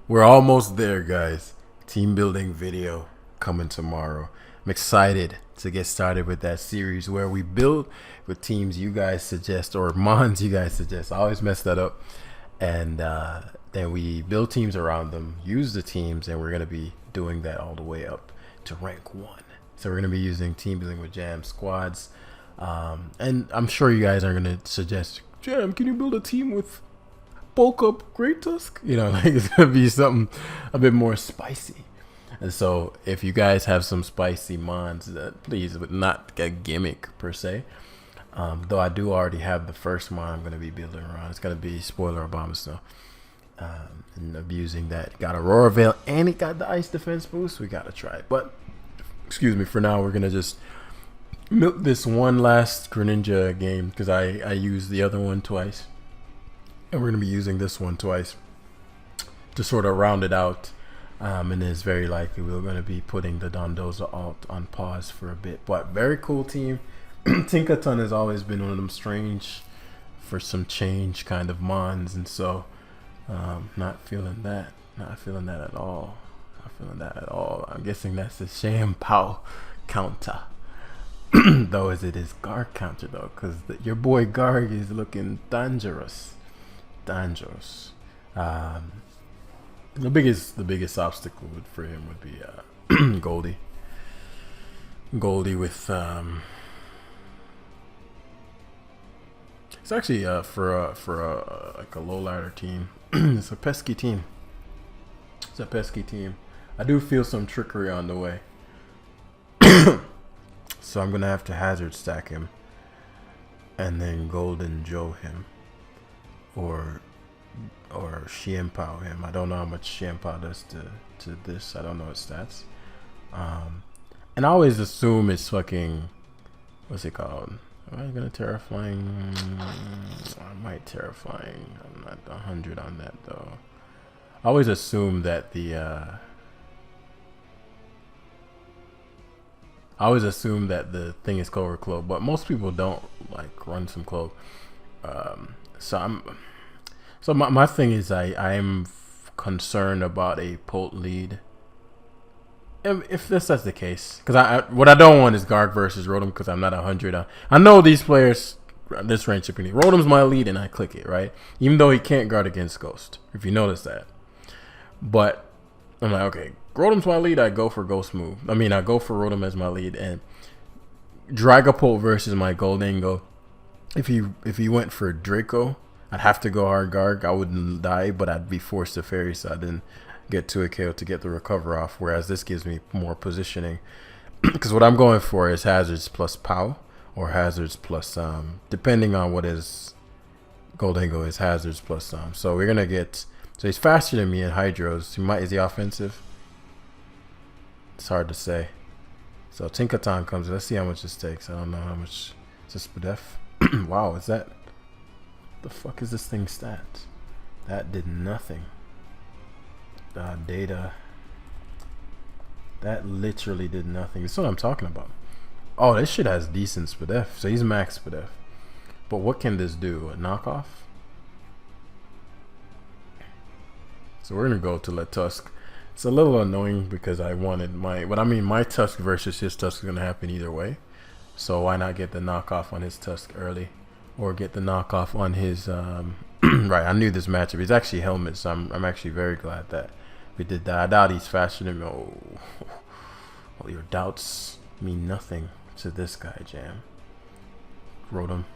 We're almost there, guys. Team building video coming tomorrow. I'm excited to get started with that series where we build with teams you guys suggest or mons you guys suggest. I always mess that up. And then we build teams around them, use the teams, and we're going to be doing that all the way up to rank 1. So we're going to be using team building with Jam squads. And I'm sure you guys are going to suggest, Jam, can you build a team with bulk up Great Tusk? You know, like it's gonna be something a bit more spicy. And so if you guys have some spicy mons, please, but not a gimmick per se. Though I do already have the first mon I'm gonna be building around. It's gonna be spoiler Abomasnow. And abusing that. Got Aurora Veil and it got the ice defense boost. We gotta try it. But excuse me, for now we're gonna just milk this one last Greninja game because I used the other one twice. And we're going to be using this one twice to sort of round it out. And it's very likely we're going to be putting the Dondozo alt on pause for a bit. But very cool team. Tinkaton has always been one of them strange for some change kind of mons. And so not feeling that. Not feeling that at all. Not feeling that at all. I'm guessing that's the Shampoo counter. Though as it is Garg counter though. Because your boy Garg is looking dangerous. The biggest obstacle for him would be Goldie with it's actually for like a low ladder team. It's a pesky team. I do feel some trickery on the way. So I'm gonna have to hazard stack him and then Golden Joe him. Or Xianpao him. I don't know how much Xianpao does to this. I don't know its stats. And I always assume it's fucking, what's it called? Am I gonna Terraflying? I might Terraflying. I'm not 100 on that though. I always assume that the thing is Clover Clove, but most people don't like run some Clove. So my thing is I'm concerned about a Polt lead. If that's the case, because what I don't want is Garg versus Rotom because I'm not 100. I know these players, this range shipping. Rotom's my lead and I click it, right? Even though he can't guard against Ghost, if you notice that. But I'm like, okay, Rotom's my lead, I go for Ghost move. I mean, I go for Rotom as my lead and Dragapult versus my Goldango. If he went for Draco, I'd have to go hard Garg. I wouldn't die, but I'd be forced to fairy, so I didn't get to a KO to get the recover off. Whereas this gives me more positioning, because what I'm going for is hazards plus POW or hazards plus depending on what his Goldango is, hazards plus So we're gonna get. So he's faster than me in Hydros. Is he offensive? It's hard to say. So Tinkaton comes. Let's see how much this takes. I don't know how much. Is this Spadef? Wow, is that? The fuck is this thing stat? That did nothing. Data. That literally did nothing. That's what I'm talking about. Oh, this shit has decent Spadef. So he's max Spadef. But what can this do? A knockoff? So we're gonna go to Let Tusk. It's a little annoying because I wanted my Tusk versus his Tusk is gonna happen either way. So why not get the knockoff on his Tusk early? Or get the knockoff on his right, I knew this matchup. It's actually helmet, so I'm actually very glad that we did that. I doubt he's faster than me. Oh, well, your doubts mean nothing to this guy, Jam. Rotom.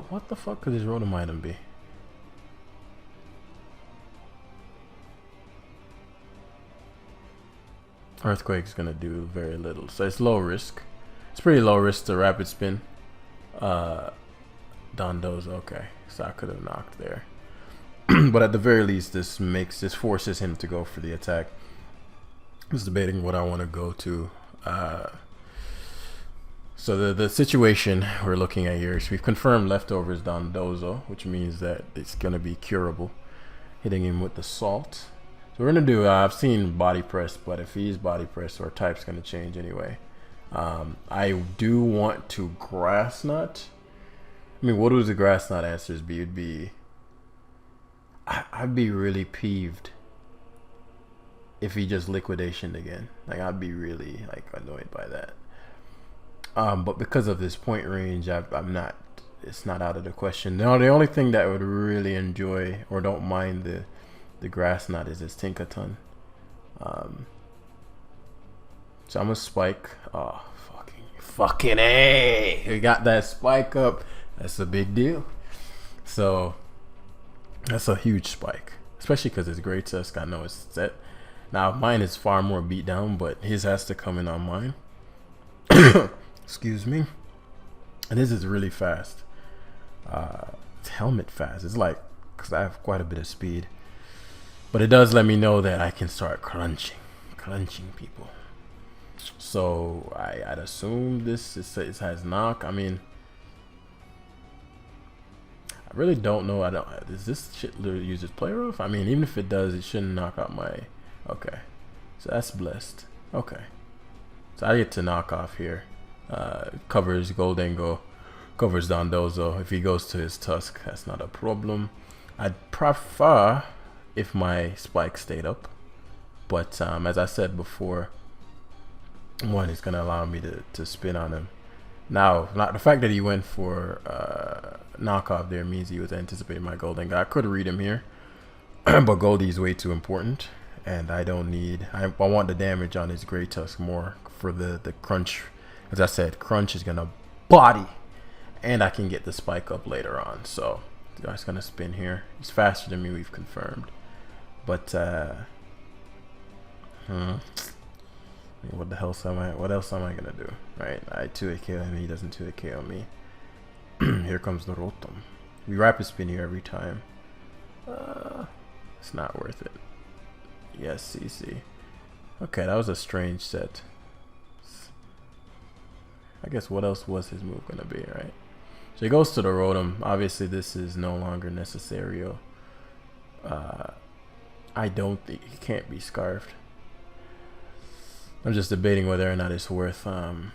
What the fuck could his Rotom item be? Earthquake's gonna do very little, so it's low risk. It's pretty low risk to rapid spin. Dondozo, okay, so I could have knocked there. But at the very least, this forces him to go for the attack. I was debating what I want to go to. So the situation we're looking at here is we've confirmed leftovers Dondozo, which means that it's going to be curable. Hitting him with the salt. So we're going to do, I've seen body press, but if he's body press, our type's going to change anyway. I do want to grass nut. I mean, what would the grass nut answers be? It'd be, I'd be really peeved if he just liquidation again. Like, I'd be really like annoyed by that. But because of this point range, I'm not. It's not out of the question. No, the only thing that I would really enjoy or don't mind the grass knot is this Tinkaton. So I'm gonna spike. Oh, fucking A! We got that spike up. That's a big deal. So that's a huge spike, especially because it's Great Tusk. I know it's set. Now mine is far more beat down, but his has to come in on mine. Excuse me. And this is really fast. It's helmet fast. It's like, because I have quite a bit of speed, but it does let me know that I can start crunching people. So I'd assume this has knock. I mean, I really don't know. Does this shit literally uses play rough? I mean, even if it does, it shouldn't knock out my. Okay, so that's blessed. Okay, so I get to knock off here. Covers Goldengo, covers Dondozo. If he goes to his Tusk, that's not a problem. I'd prefer if my spike stayed up, but as I said before, one is gonna allow me to spin on him. Now, not the fact that he went for knockoff there means he was anticipating my Goldengo. I could read him here, but Goldie is way too important, and I don't need. I want the damage on his Great Tusk more for the crunch. As I said, crunch is gonna body, and I can get the spike up later on. So the guy's gonna spin here. He's faster than me, we've confirmed. But what the hell what else am I gonna do? Right? I 2-hit KO him, he doesn't 2-hit KO me. Here comes the Rotom. We rapid spin here every time. It's not worth it. Yes, CC. Okay, that was a strange set. I guess what else was his move gonna be, right? So he goes to the Rotom. Obviously, this is no longer necessary. I don't think he can't be scarfed. I'm just debating whether or not it's worth. Well,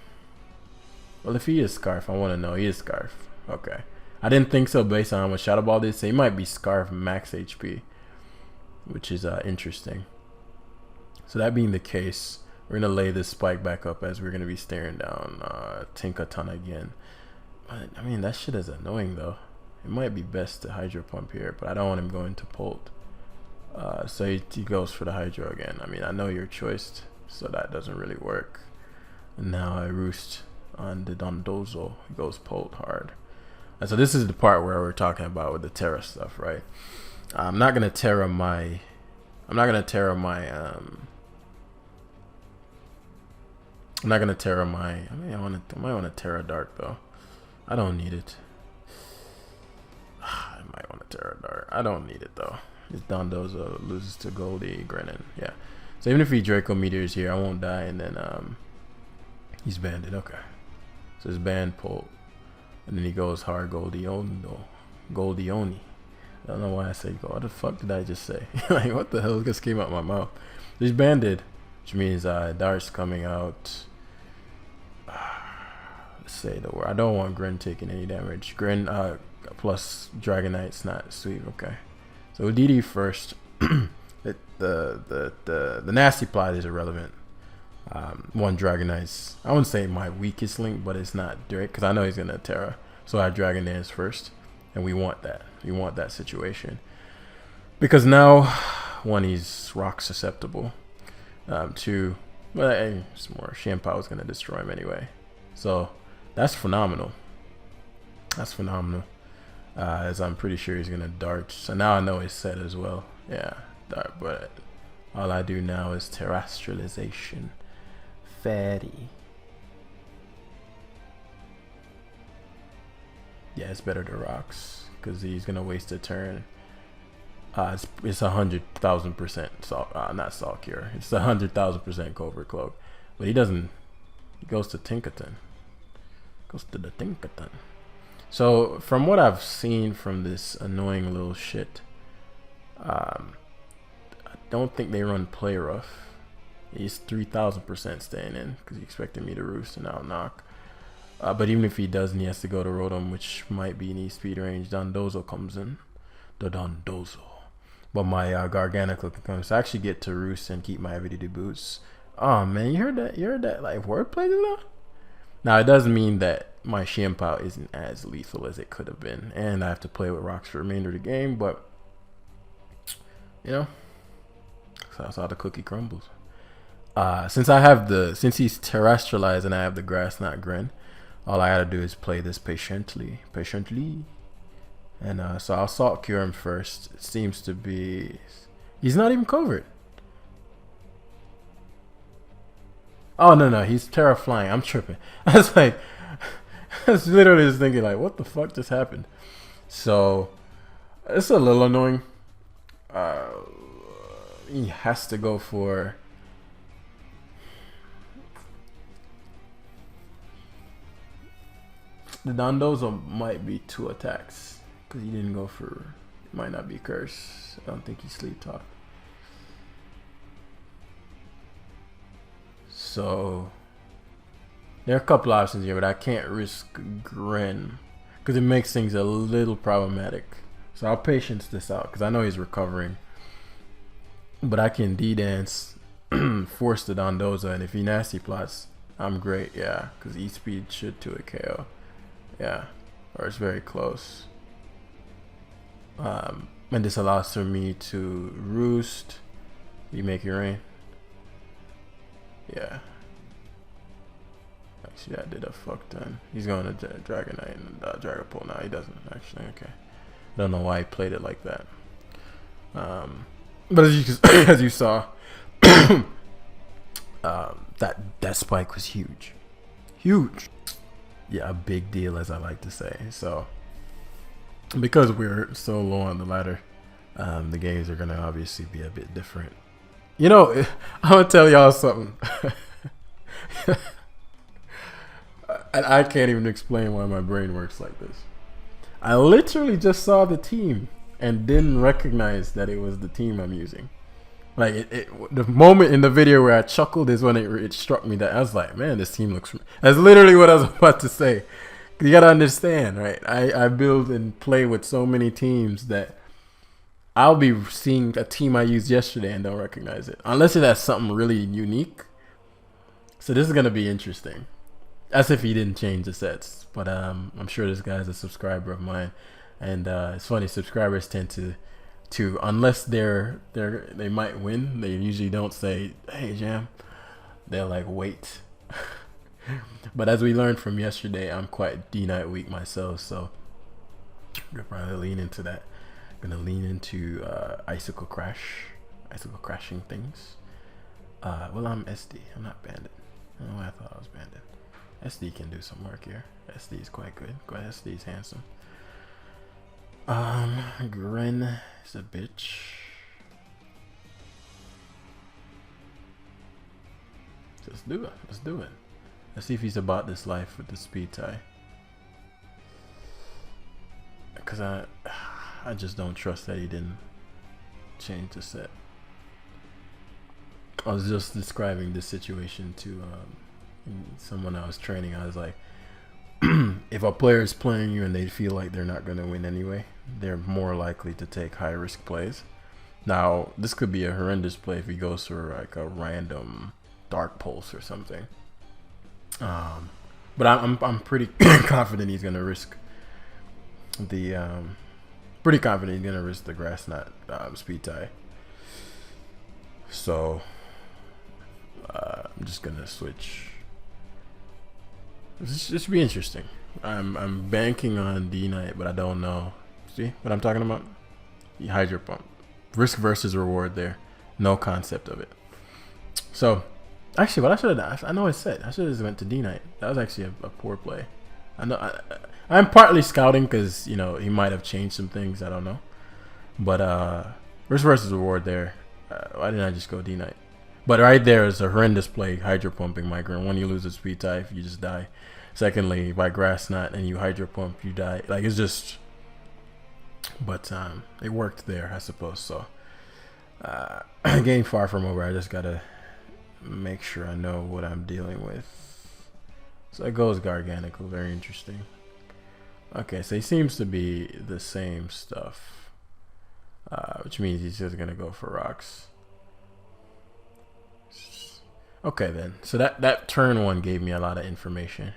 if he is scarf, I want to know he is scarf. Okay, I didn't think so based on how much Shadow Ball did. So he might be scarf max HP, which is interesting. So that being the case, we're gonna lay this spike back up as we're gonna be staring down Tinkaton again. But I mean, that shit is annoying though. It might be best to Hydro Pump here, but I don't want him going to Polt. So he goes for the Hydro again. I mean, I know your choice, so that doesn't really work. And now I roost on the Dondozo. He goes Polt hard. And so this is the part where we're talking about with the Terra stuff, right? I'm not gonna Terra my. I'm not gonna Terra my. I'm not gonna Terra my. I might want to Terra Dark though. I don't need it. I might want to Terra Dark. I don't need it though. This Dondozo loses to Goldie Grenin. Yeah. So even if he Draco Meteors here, I won't die, and then he's banded. Okay. So it's banned Polt, and then he goes hard Goldie Oni. I don't know why I said go. What the fuck did I just say? Like, what the hell just came out my mouth? He's banded, which means Dart's coming out. Let's say the word. I don't want Gren taking any damage. Gren plus Dragonite's not sweet. Okay. So DD first. The nasty plot is irrelevant. One Dragonite's, I wouldn't say my weakest link, but it's not direct because I know he's gonna Terra. So I Dragon Dance first, and we want that. We want that situation because now, one, he's rock susceptible. Two, well, it's more Shampoo is gonna destroy him anyway. So that's phenomenal. That's phenomenal. As I'm pretty sure he's gonna Dart. So now I know it's set as well. Yeah, Dart. But all I do now is terrestrialization. Fatty. Yeah, it's better to rocks because he's gonna waste a turn. It's 100,000% not Salt Cure. It's 100,000% Covert Cloak, but he doesn't. He goes to Tinkaton. Goes to the Tinkaton. So from what I've seen from this annoying little shit, I don't think they run play rough. He's 3,000% staying in because he expected me to roost and out knock. But even if he doesn't, he has to go to Rotom, which might be in E speed range. Dondozo comes in. The Dondozo. but my Garganical can come. So I actually get to roost and keep my ability boosts. Oh man, you heard that? You heard that like wordplay though? Now it does mean that my Xianpao isn't as lethal as it could have been, and I have to play with rocks for the remainder of the game. But you know, that's how the cookie crumbles. Since he's terrestrialized and I have the grass not grin, all I gotta do is play this patiently. And so I'll Salt Cure him first. It seems to be, he's not even covert. Oh no, he's Terra Flying. I'm tripping. I was literally just thinking like, what the fuck just happened? So it's a little annoying. He has to go for the Dondozo. Might be 2 attacks because he didn't go for. Might not be curse. I don't think he sleep talk. So there are a couple options here, but I can't risk Gren because it makes things a little problematic. So I'll patience this out because I know he's recovering. But I can D-dance, force the Dondoza, and if he nasty plots, I'm great, yeah. Because E-Speed should to a KO. Yeah, or it's very close. And this allows for me to roost. You make your rain. Yeah. Actually, I did a fuck ton. He's going to Dragonite and Dragapult now. He doesn't, actually, okay. Don't know why he played it like that. But as you saw, that spike was huge. Yeah, a big deal, as I like to say. So because we're so low on the ladder, the games are gonna obviously be a bit different. You know, I'm gonna tell y'all something. And I can't even explain why my brain works like this. I literally just saw the team and didn't recognize that it was the team I'm using. Like the moment in the video where I chuckled is when it struck me that I was like, man, this team looks. That's literally what I was about to say. You gotta understand, right? I build and play with so many teams that I'll be seeing a team I used yesterday and don't recognize it unless it has something really unique. So this is gonna be interesting. As if he didn't change the sets, but I'm sure this guy's a subscriber of mine, and it's funny. Subscribers tend to unless they might win, they usually don't say, "Hey, Jam." They're like, "Wait." But as we learned from yesterday, I'm quite D-Night weak myself, so I'm gonna probably lean into that. I'm gonna lean into icicle crashing things. Well, I'm SD. I'm not Bandit. I don't know why I thought I was Bandit. SD can do some work here. SD is quite good. SD is handsome. Gren is a bitch. Let's do it. Let's see if he's about this life with the speed tie. Because I just don't trust that he didn't change the set. I was just describing this situation to someone I was training. I was like, if a player is playing you and they feel like they're not going to win anyway, they're more likely to take high risk plays. Now, this could be a horrendous play if he goes for like a random Dark Pulse or something. But I'm pretty confident he's going to risk the grass knot speed tie. So I'm just going to switch. This should be interesting. I'm banking on D-Night, but I don't know. See what I'm talking about? Hydro Pump. Risk versus reward there. No concept of it. So, actually, what I should have done, I know I said, I should have just went to D-Night. That was actually a poor play. I know I'm partly scouting because, you know, he might have changed some things. I don't know. But risk versus reward there. Why didn't I just go D-Night? But right there is a horrendous play, hydro pumping Migrant. One, you lose a speed tie, you just die. Secondly, by grass knot and you hydro pump, you die. Like, it's just, but it worked there, I suppose. So game far from over. I just gotta make sure I know what I'm dealing with. So it goes Garganical, very interesting. Okay, so he seems to be the same stuff. which means he's just gonna go for rocks. Okay then, so that turn one gave me a lot of information.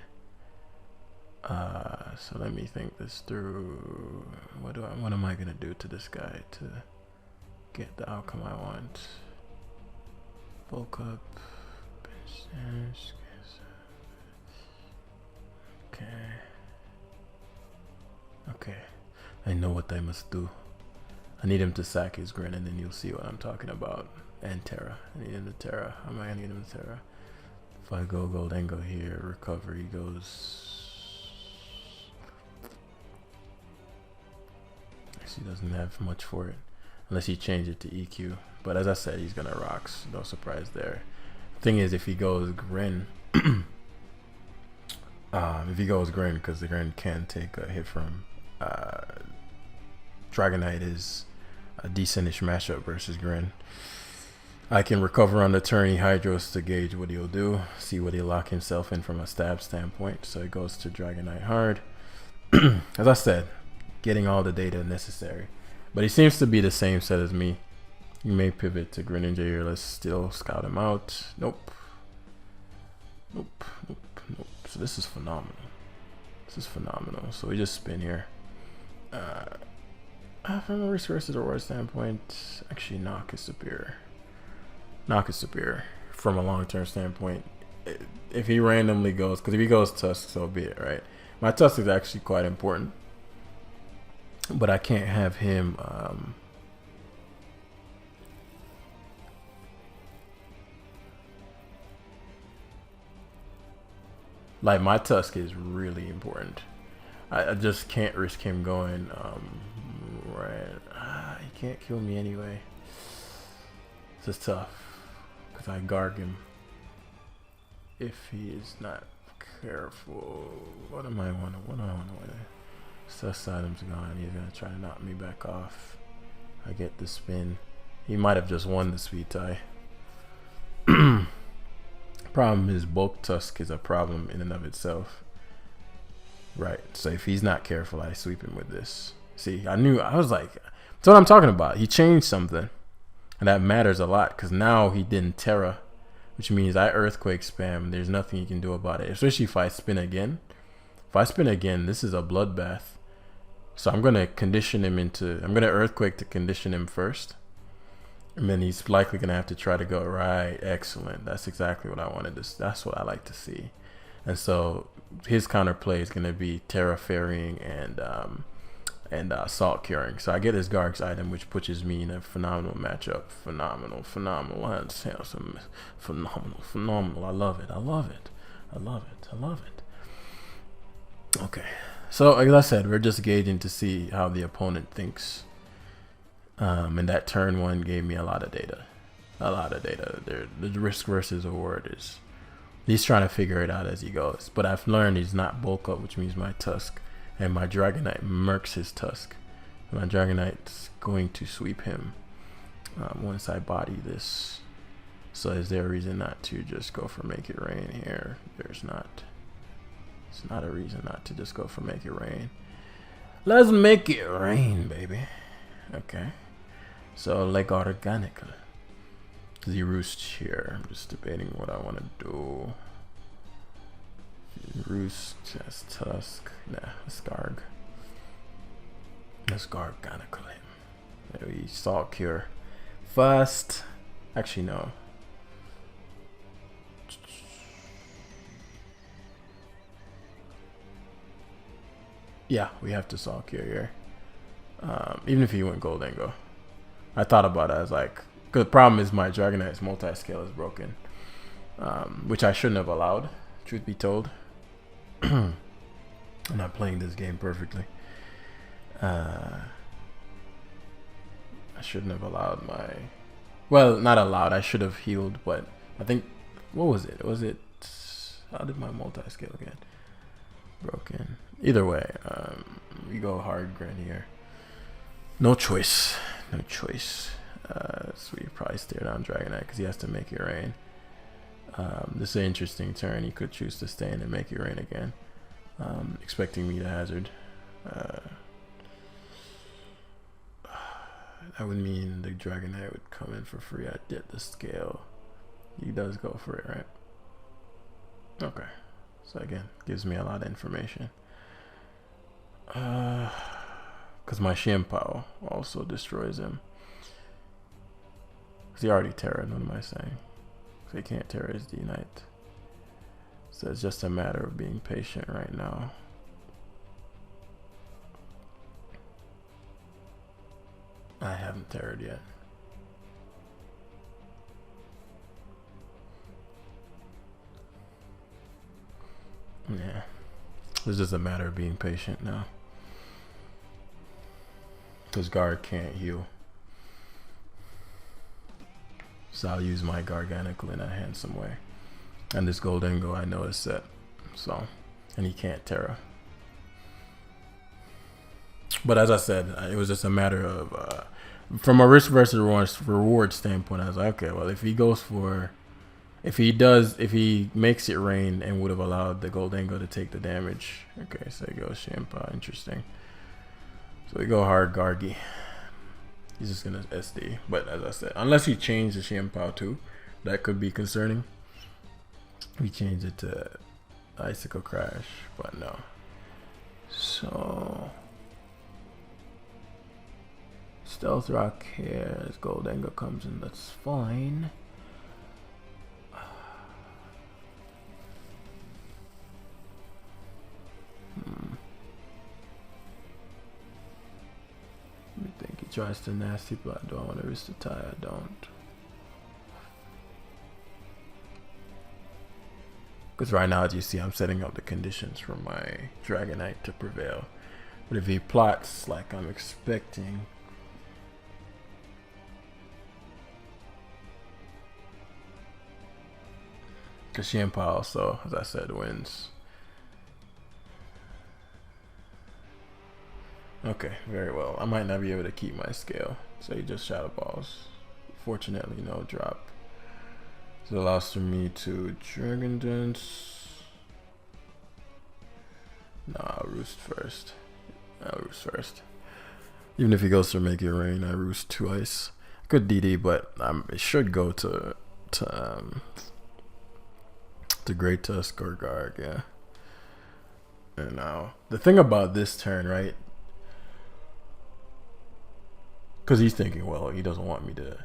So let me think this through. What am I gonna do to this guy to get the outcome I want? Bulk up. Okay. I know what I must do. I need him to sack his Gren, and then you'll see what I'm talking about. And Terra. I need him to Terra. How am I gonna get him to Terra? If I go gold and go here, recovery goes. He doesn't have much for it unless he changes it to EQ. But as I said, he's gonna rocks. No surprise there. Thing is, if he goes Gren, because the Gren can take a hit from Dragonite is a decentish matchup versus Gren. I can recover on the turn. He Hydros to gauge what he'll do, see what he'll lock himself in from a stab standpoint. So it goes to Dragonite hard. As I said, getting all the data necessary. But he seems to be the same set as me. You may pivot to GRENINJA here. Let's still scout him out. Nope. So this is phenomenal. So we just spin here. From a risk versus reward standpoint, actually knock is superior. From a long-term standpoint. If he randomly goes, because if he goes Tusk, so be it, right? My Tusk is actually quite important. But I can't have him like my Tusk is really important. I just can't risk him going right. He can't kill me anyway. This is tough because I Garg him if he is not careful. What do I want to win? Sus item's gone. He's gonna try to knock me back off. I get the spin. He might have just won the speed tie. Problem is bulk Tusk is a problem in and of itself. Right. So if he's not careful, I sweep him with this. See, I was like, that's what I'm talking about. He changed something. And that matters a lot because now he didn't Terra, which means I Earthquake spam. There's nothing you can do about it, especially if I spin again. If I spin again, this is a bloodbath. So I'm going to condition him I'm going to Earthquake to condition him first. And then he's likely going to have to try to go right. Excellent. That's exactly what I wanted to. That's what I like to see. And so his counterplay is going to be Terra Ferrying and Salt Curing. So I get his Garg's item, which pushes me in a phenomenal matchup. Phenomenal. I love it. Okay. So like I said, we're just gauging to see how the opponent thinks. And that turn one gave me a lot of data. The risk versus reward is, he's trying to figure it out as he goes. But I've learned he's not bulk up, which means my Tusk and my Dragonite murks his Tusk. My Dragonite's going to sweep him once I body this. So is there a reason not to just go for Make It Rain here? There's not. It's not a reason not to just go for Make It Rain. Let's make it rain, baby. Okay. So like organic. The roost here. I'm just debating what I want to do. Roost as Tusk. Nah, let's Garg. Let's Garganical him. Maybe Salt Cure. First. Actually, no. Yeah, we have to Salt Cure here. Even if he went Gold Angle. I thought about it as like, because the problem is my Dragonite's multi-scale is broken. Which I shouldn't have allowed, truth be told. I'm not playing this game perfectly. I shouldn't have allowed my... Well, not allowed. I should have healed, but I think... What was it? Was it... How did my multi-scale get broken? Either way, we go hard Gren here. No choice. So we probably stare down Dragonite because he has to Make It Rain. This is an interesting turn. He could choose to stay in and Make It Rain again. Expecting me to hazard. that would mean the Dragonite would come in for free. I did the scale. He does go for it, right? Okay. So again, gives me a lot of information. Because my Shimpao also destroys him. Because he already terrored, what am I saying? So he can't terror his D-Knight. So it's just a matter of being patient right now. I haven't terrored yet. Yeah. It's just a matter of being patient now. Because guard can't heal. So I'll use my Garganical in a handsome way. And this Goldengo I know is set. So, and he can't Terra. But as I said, it was just a matter of, from a risk versus reward standpoint, I was like, okay, well, if he goes for, if he makes it rain and would have allowed the Goldengo to take the damage. Okay, so he goes Shimpao, interesting. So we go hard Gargi. He's just gonna SD. But as I said, unless he changed the Shimpao too, that could be concerning. We changed it to Icicle Crash, but no. So Stealth Rock here as Goldengo comes in, that's fine. I think he tries to nasty, but do I want to risk the tie? I don't. Because right now, as you see, I'm setting up the conditions for my Dragonite to prevail. But if he plots like I'm expecting, because Shimpao also, as I said, wins. Okay, very well. I might not be able to keep my scale, so he just Shadow Balls. Fortunately, no drop. So it allows for me to Dragon Dance. No, I'll Roost first. Even if he goes to Make It Rain, I Roost twice. Good DD, but it should go to Great Tusk or Garg, yeah. And now the thing about this turn, right? Because he's thinking, well, he doesn't want me to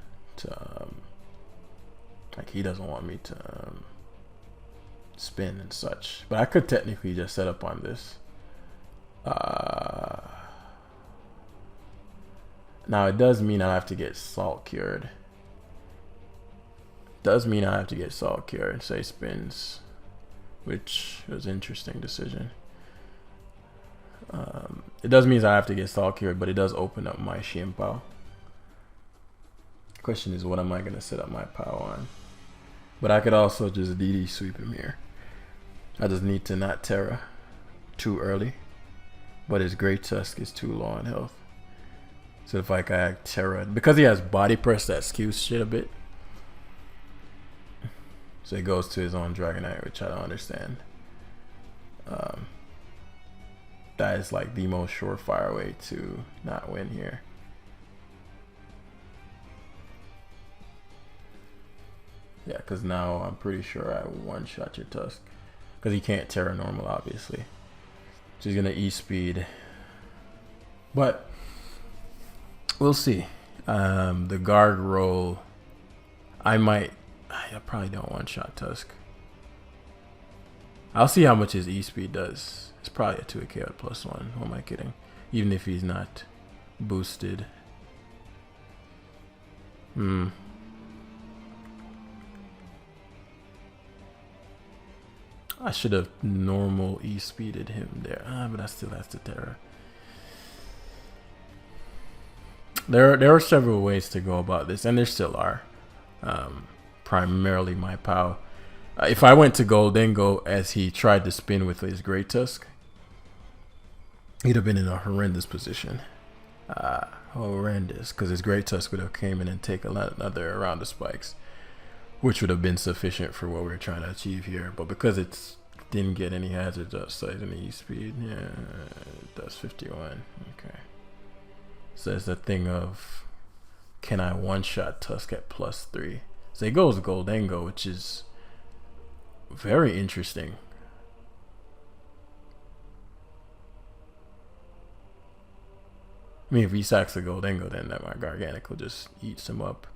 he doesn't want me to spin and such. But I could technically just set up on this. Now it does mean I have to get Salt Cured. Does mean I have to get Salt Cured, say spins, which was an interesting decision. It does mean I have to get Salt Cured, but it does open up my Shimpao. Question is, what am I going to set up my POW on? But I could also just DD sweep him here. I just need to not Terra too early. But his Great Tusk is too low on health. So if I can Terra, because he has Body Press, that skews shit a bit. So he goes to his own Dragonite, which I don't understand. That is like the most surefire way to not win here. Yeah, because now I'm pretty sure I one-shot your Tusk. Because he can't Terra normal, obviously. So he's going to E-speed. But we'll see. The Garg roll, I probably don't one-shot Tusk. I'll see how much his E-speed does. It's probably a 2 KO +1. Who am I kidding? Even if he's not boosted. I should have normal E-speeded him there. But I still have to Terra. There are several ways to go about this, and there still are. Primarily my POW. If I went to Goldengo as he tried to spin with his Great Tusk, he'd have been in a horrendous position. Horrendous, because his Great Tusk would have came in and take another round of spikes, which would have been sufficient for what we were trying to achieve here. But because it didn't get any hazards outside in the E-speed, yeah, it does 51. Okay. So it's a thing of can I one-shot Tusk at +3? So it goes Goldengo, which is very interesting. I mean, if he sacks a Goldengo, then that my Garganic will just eat him up.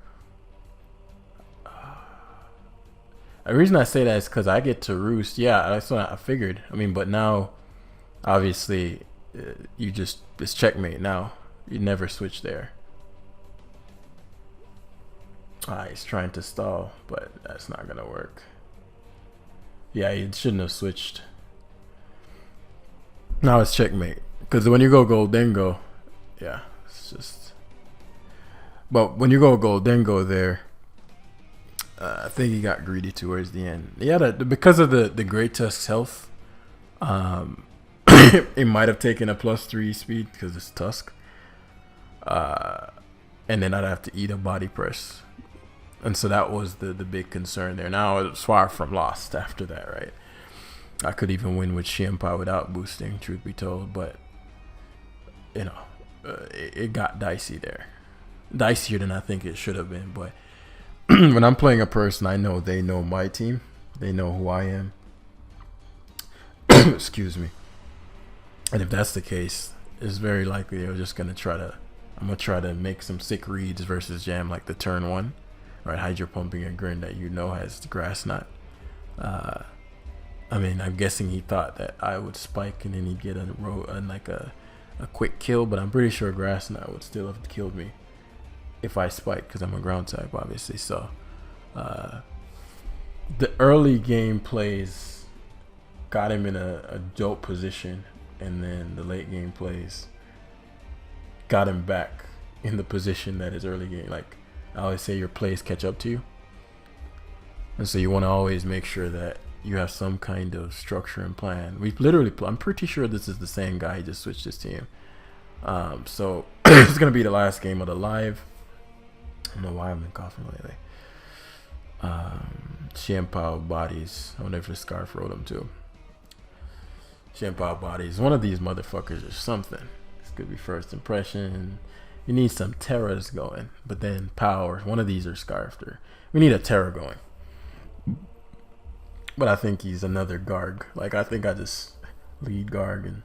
The reason I say that is because I get to roost. Yeah, that's what I figured. I mean, but now, obviously, you just, it's checkmate now. You never switch there. He's trying to stall, but that's not gonna work. Yeah, he shouldn't have switched. Now it's checkmate. Because when you go Goldengo, yeah, it's just. But when you go Goldengo there, I think he got greedy towards the end. Yeah, because of the Great Tusk's health, it might have taken a +3 speed because it's Tusk. And then I'd have to eat a body press. And so that was the big concern there. Now it's far from lost after that, right? I could even win with Shiempa without boosting, truth be told. But, you know, it got dicey there. Dicier than I think it should have been. But when I'm playing a person, I know they know my team. They know who I am. Excuse me. And if that's the case, it's very likely they're just going to try to... I'm going to try to make some sick reads versus jam like the turn 1. Right, Hydro Pumping a Grin that you know has the Grass Knot. I mean, I'm guessing he thought that I would spike and then he'd get a quick kill, but I'm pretty sure Grass Knot would still have killed me if I spike because I'm a ground type, obviously. So the early game plays got him in a dope position, and then the late game plays got him back in the position that his early game, like I always say, your plays catch up to you. And so you want to always make sure that you have some kind of structure and plan. We've literally, I'm pretty sure this is the same guy. He just switched his team. So this is going to be the last game of the live. I don't know why I've been coughing lately. Shiempao Bodies. I wonder if the Scarf wrote them too. Shiempao Bodies. One of these motherfuckers or something. This could be first impression. You need some terrors going, but then power. One of these are Scarfed. We need a terror going. But I think he's another Garg. Like, I think I just lead Garg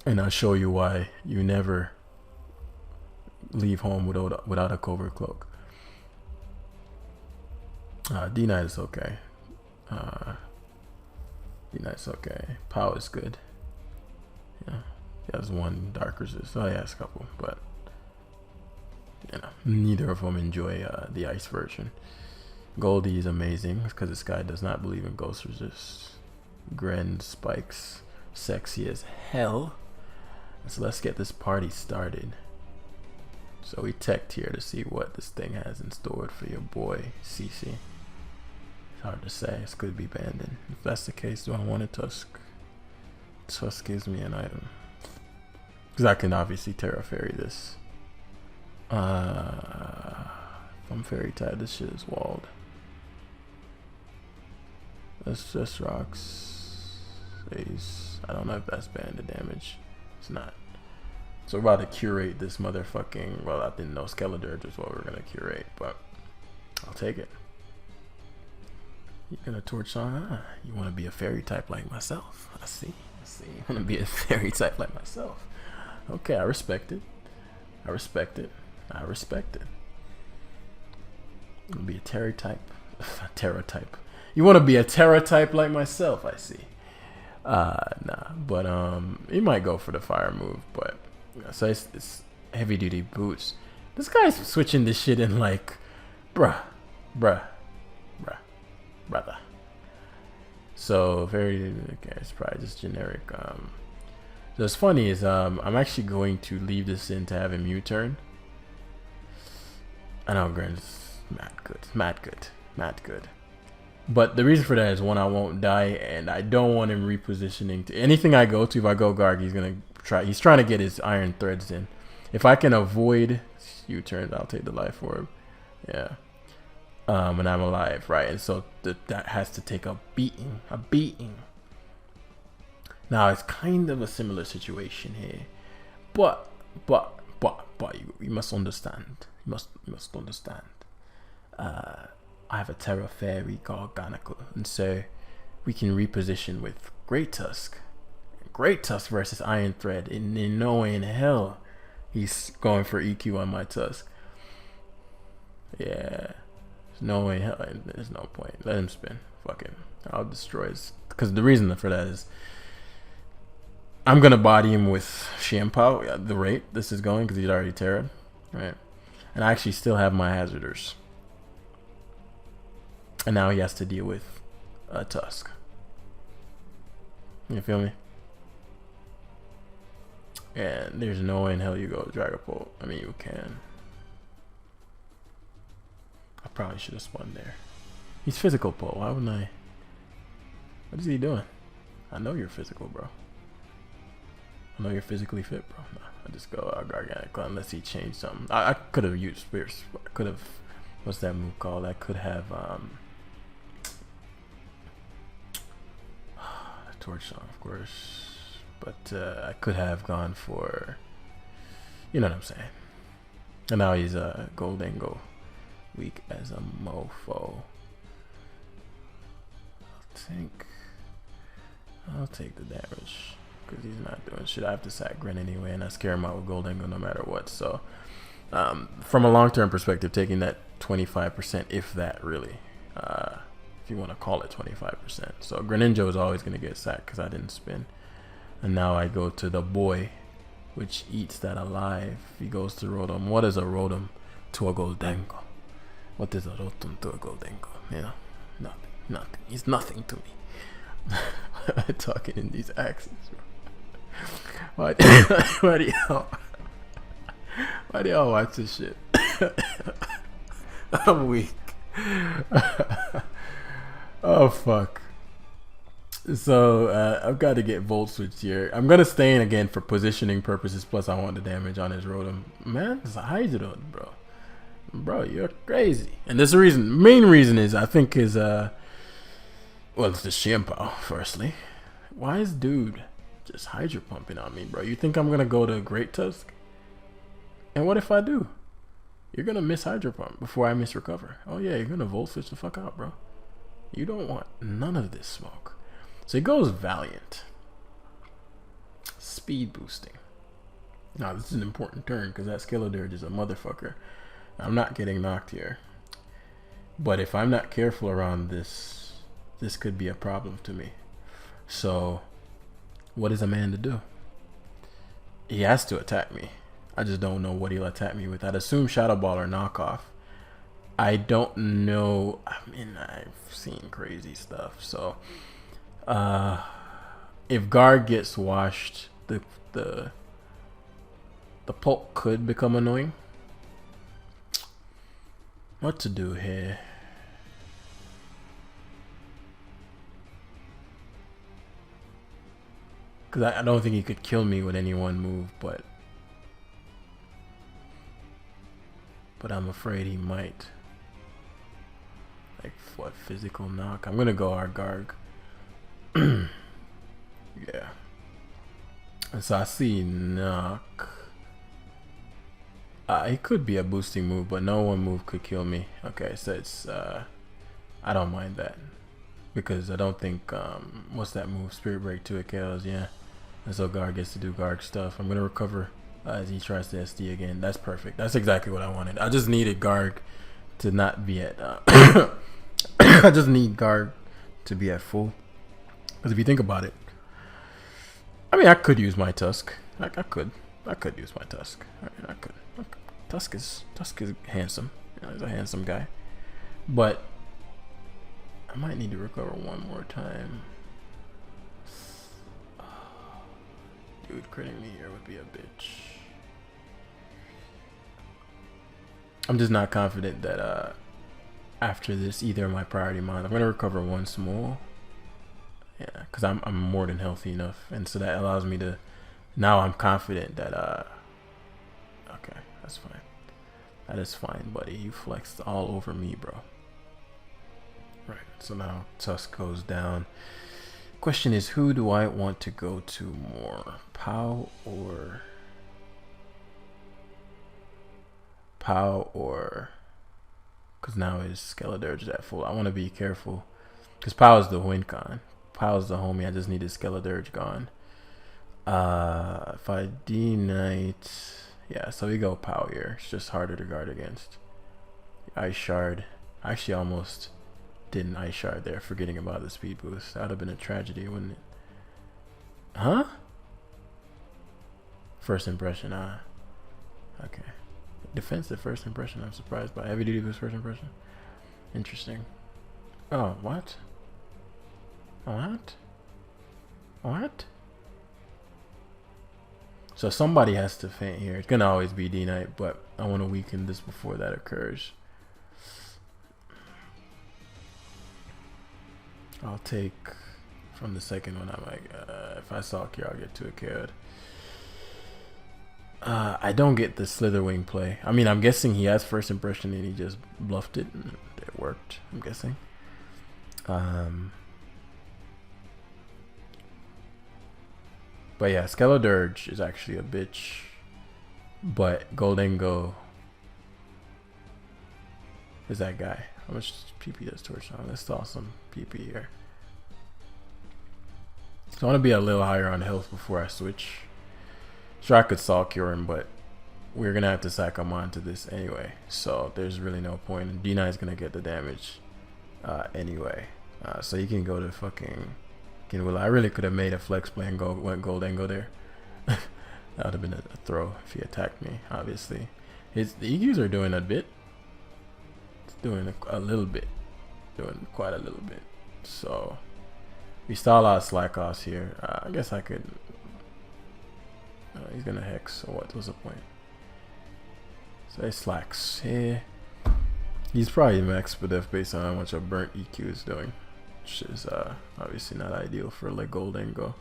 and I'll show you why you never leave home without a covert cloak. D-Knight is okay. D-Knight's okay. Power is good. Yeah. He has one dark resist. Oh, he has a couple, but you know, neither of them enjoy the ice version. Goldie is amazing because this guy does not believe in ghost resist. Gren spikes, sexy as hell. So let's get this party started. So we teched here to see what this thing has in store for your boy CC. It's hard to say. This could be abandoned. If that's the case, do I want a Tusk? Tusk gives me an item. Because I can obviously Terra Fairy this. If I'm Fairy type, this shit is walled. That's just rocks. Ace. I don't know if that's banded damage. It's not. So we're about to curate this motherfucking... Well, I didn't know Skeledirge is what we're going to curate, but I'll take it. You're going to torch on? You want to be a fairy type like myself. I see. You want to be a fairy type like myself. Okay, I respect it. I respect it. I'm gonna be a terror type. Terror type. You want to be a terror type like myself, I see. Nah, but he might go for the fire move, but so it's heavy duty boots. This guy's switching this shit in like, brother. So very okay. It's probably just generic. So what's funny is I'm actually going to leave this in to have him U-turn. I know Gren's mad good. But the reason for that is one, I won't die, and I don't want him repositioning to anything I go to. If I go Garg, he's trying to get his iron threads in. If I can avoid U-turns, I'll take the life orb. Yeah. And I'm alive, right? And so that has to take a beating. Now it's kind of a similar situation here, but But you must understand. You must understand. I have a Terra Fairy Garganical, and so we can reposition with Great Tusk. Great Tusk versus Iron Thread. In no way in hell he's going for EQ on my Tusk. Yeah. There's no way in hell. There's no point. Let him spin. Fuck him. I'll destroy his. Because the reason for that is I'm going to body him with Xianpao at the rate this is going, because he's already Terra. Right? And I actually still have my Hazarders. And now he has to deal with a Tusk. You feel me? And there's no way in hell you go Dragapult. I mean, you can. I probably should have spun there. He's physical Pole. Why wouldn't I? What is he doing? I know you're physical, bro. I know you're physically fit, bro. Nah, I just go Garganical unless he changed something. I could have used Spears. I could have. What's that move called? I could have Torch Song, of course. But I could have gone for, you know what I'm saying. And now he's a Goldengo, weak as a mofo. I'll take the damage because he's not doing shit. I have to sack Grin anyway, and I scare him out with Goldengo no matter what. So from a long-term perspective, taking that 25%, if that really, if you want to call it 25%. So Greninja is always going to get sacked because I didn't spin. And now I go to the boy, which eats that alive. He goes to Rotom. What is a Rotom to a Goldengo? What is a Rotom to a Goldengo? You know, nothing. He's nothing to me. I'm talking in these accents, bro. Why do y'all watch this shit? I'm weak. Oh, fuck. So I've got to get Volt Switch here. I'm gonna stay in again for positioning purposes. Plus, I want the damage on his Rotom. Man, it's a Hydro, bro. Bro, you're crazy. And this reason, main reason is I think is well, it's the Xianpao. Firstly, why is dude just Hydro pumping on me, bro? You think I'm gonna go to Great Tusk? And what if I do? You're gonna miss Hydro Pump before I miss Recover. Oh yeah, you're gonna Volt Switch the fuck out, bro. You don't want none of this smoke. So he goes Valiant. Speed boosting. Now this is an important turn because that Skeledirge is a motherfucker. I'm not getting knocked here. But if I'm not careful around this, this could be a problem to me. So what is a man to do? He has to attack me. I just don't know what he'll attack me with. I'd assume Shadow Ball or Knockoff. I don't know. I mean, I've seen crazy stuff. So if guard gets washed, the pulp could become annoying. What to do here? Because I don't think he could kill me with any one move, but I'm afraid he might. Like, what, physical knock? I'm gonna go Argarg. Yeah. And so I see knock. It could be a boosting move, but no one move could kill me. Okay, so it's I don't mind that because I don't think what's that move? Spirit Break to it kills, yeah. And so Guard gets to do Guard stuff. I'm gonna recover as he tries to SD again. That's perfect. That's exactly what I wanted. I just needed Guard to not be at. I just need Guard to be at full. Because if you think about it, I mean, I could use my Tusk. I could use my Tusk. I could. Tusk is handsome. You know, he's a handsome guy. But I might need to recover one more time. Dude, critting me here would be a bitch. I'm just not confident that after this, either of my priority mons, I'm gonna recover one small. Yeah, because I'm more than healthy enough, and so that allows me to. Now I'm confident that okay, that's fine. That is fine, buddy. You flexed all over me, bro. Right. So now Tusk goes down. Question is, who do I want to go to more, Pow or POW or... Because now his Skeledirge is at full. I want to be careful. Because POW is the win con. POW is the homie. I just need his Skeledirge gone. If I D-Knight... Yeah, so we go POW here. It's just harder to guard against. Ice Shard. I actually almost didn't Ice Shard there, forgetting about the speed boost. That would have been a tragedy, wouldn't it? Huh? First impression, okay. Defensive first impression, I'm surprised by. Heavy duty boost first impression. Interesting. Oh, what? What? What? So somebody has to faint here. It's gonna always be D-Knight, but I want to weaken this before that occurs. I'll take from the second one. I'm like, if I Sulk here, I'll get to a KO'd. I don't get the Slitherwing play. I mean, I'm guessing he has first impression and he just bluffed it and it worked, I'm guessing. But yeah, Skeledirge is actually a bitch. But Goldengo is that guy. How much PP does Torch on? Let's toss some PP here. So I want to be a little higher on health before I switch. Sure, I could Salt Cure him, but we're going to have to sack him onto this anyway. So there's really no point. D9 is going to get the damage anyway. So you can go to fucking... Well, I really could have made a flex play and went Goldengo there. That would have been a throw if he attacked me, obviously. The EQs are doing a bit. It's doing a little bit. Doing quite a little bit. So we saw a lot of slack offs here. I guess I could... he's going to Hex, so what was the point? So he slacks here. He's probably max Spadef based on how much a burnt EQ is doing. Which is obviously not ideal for like Goldengo.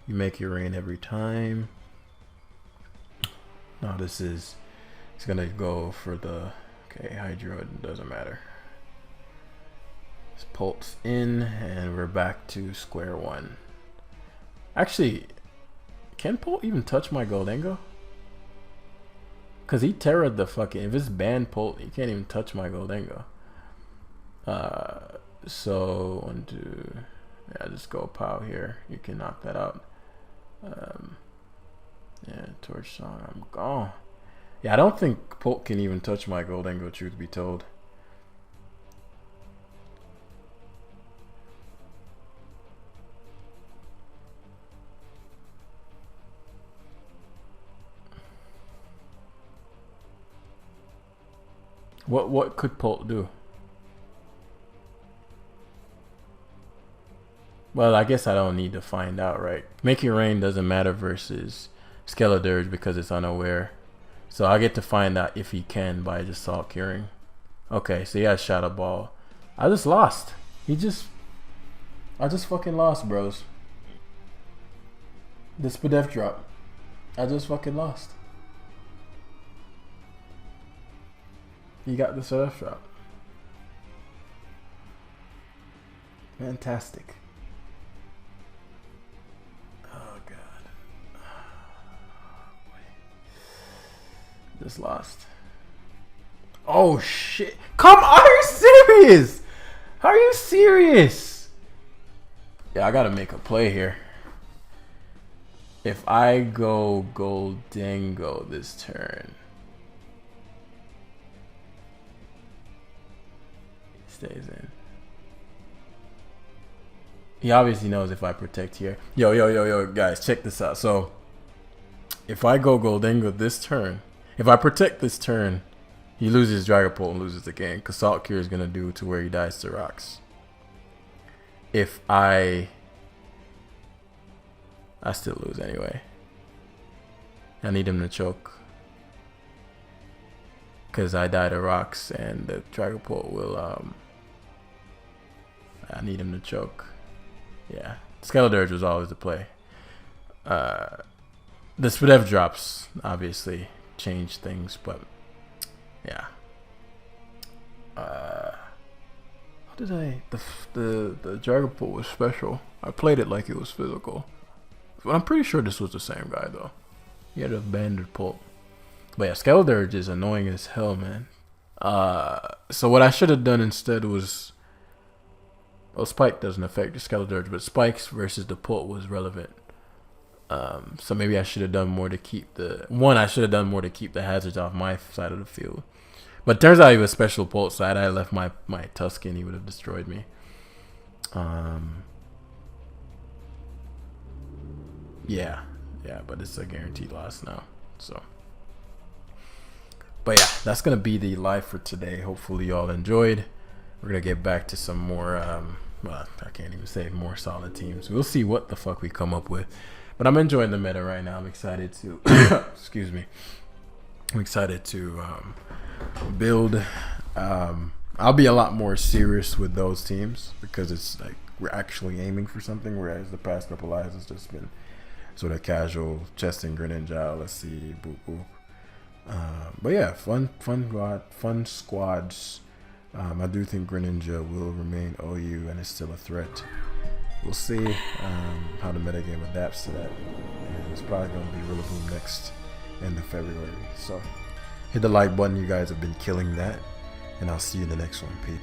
You make your rain every time. Now this is... It's going to go for the... Okay, Hydro, it doesn't matter. It's Pulse in, and we're back to square one. Actually, can Pult even touch my Goldengo? Because he terrored the fucking... If it's banned Pult, he can't even touch my Goldengo. So, 1, 2... Yeah, just go POW here. You can knock that out. Yeah, Torch Song, I'm gone. Yeah, I don't think Pult can even touch my Goldengo, truth be told. What could Pult do? Well, I guess I don't need to find out, right? Making rain doesn't matter versus Skeledirge because it's unaware. So I get to find out if he can by just Salt Curing. Okay, so he has Shadow Ball. I just lost. I just fucking lost, bros. The Spadef drop. I just fucking lost. He got the Spadef drop. Fantastic. Just lost. Oh shit. Come on, are you serious? Are you serious? Yeah, I gotta make a play here. If I go Goldengo this turn, he stays in. He obviously knows if I protect here. Yo, guys, check this out. So if I go Goldengo this turn, if I protect this turn, he loses Dragapult and loses the game. Because Salt Cure is going to do to where he dies to rocks. If I still lose anyway. I need him to choke. Because I die to rocks and the Dragapult will... I need him to choke. Yeah. Skeledirge was always the play. The Spadef drops, obviously, change things, but yeah. How did I... The Dragapult was special. I played it like it was physical. But I'm pretty sure this was the same guy, though. He had a banded Pult. But yeah, Skeledirge is annoying as hell, man. So what I should have done instead was, well, Spike doesn't affect the Skeledirge, but Spikes versus the Pult was relevant. So maybe I should have done more to keep I should have done more to keep the hazards off my side of the field. But turns out he was special Pult, so had I left my Tuscan, he would have destroyed me. Yeah, but it's a guaranteed loss now. So, but yeah, that's gonna be the live for today. Hopefully y'all enjoyed. We're gonna get back to some more well, I can't even say more solid teams. We'll see what the fuck we come up with. But I'm enjoying the meta right now. I'm excited to excuse me. I'm excited to build. I'll be a lot more serious with those teams because it's like we're actually aiming for something, whereas the past couple lives has just been sort of casual chesting Greninja. Let's see, boop boop. But yeah, fun squads. I do think Greninja will remain OU and is still a threat. We'll see how the metagame adapts to that. And it's probably going to be Rillaboom next end of February. So hit the like button. You guys have been killing that. And I'll see you in the next one. Peace.